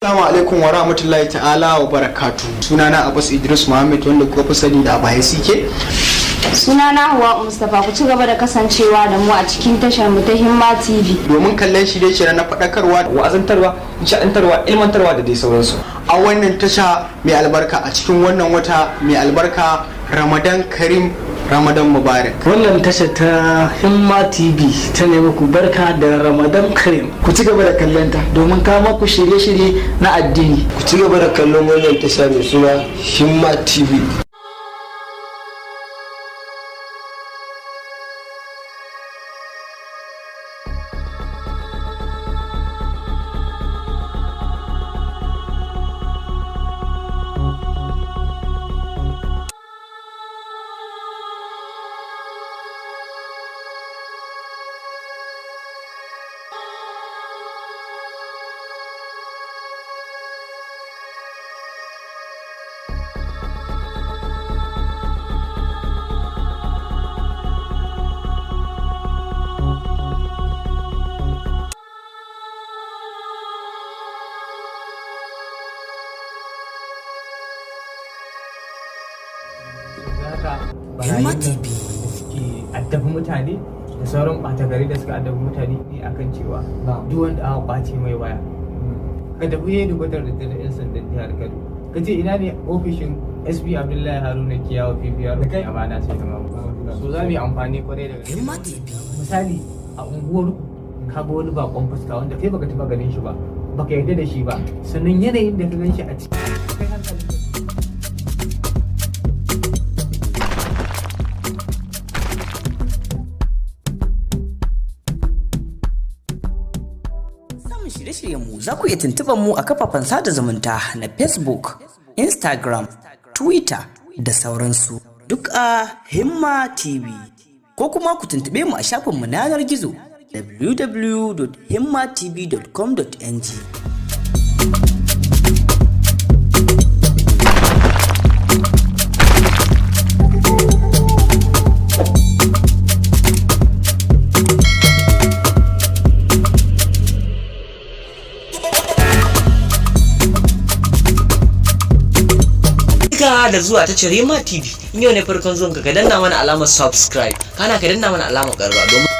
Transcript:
Assalamu alaikum wa rahmatullahi ta'ala wa barakatu. Sunana Abbas Idris Muhammad wanda kuka fi sani da Abaya CK. Sunana Hawwa Mustapha. Ku ci gaba da kasancewa da mu a cikin tashar mu ta Himma TV domin kallon shirye-shirye na faɗakarwa, wa'azantarwa, nishaɗantarwa, ilmantarwa da dai sauransu. A wannan tasha mai albarka, a cikin wannan wata mai albarka, Ramadan Karim, Ramadan Mubarak. Wannan tasha ta Himma TV ta nemi ku barka da Ramadan Karim. Ku ci gaba da kallon ta domin kawo muku shirye-shirye na addini. Ku ci gaba da kallon wannan tasha mai suna Himma TV. Himma TV suke addabi mutane da sauran ɓata gari da suka addabi mutane ne akan cewa duk wanda aka ɓace mai waya ka tafi yayin gwadar da 'yan sandan jihar Kano ka ce ina ne ofishin SP Abdullahi Haruna Kiyawa PPR a bana sai da mamu so za mu yi amfani kwarai da gaske. Himma TV misali a unguwar ka ga wani bakon fuska wanda kai baka taɓa ganin shi ba baka yarda da shi ba sannan yanayin da ka gan shi a cikin hankali. Shirye-shiryenmu za ku iya tuntuɓar mu a kafafen sada zumunta na Facebook, Instagram, Twitter da sauransu duk a Himma TV. Ko kuma ku tuntuɓe mu a shafinmu na yanar gizo www.himmatv.com.ng. da zuwa ta Himma TV. In yau ne farkon zuwan ka danna mana alamar subscribe, kana ka danna mana alamar karba domin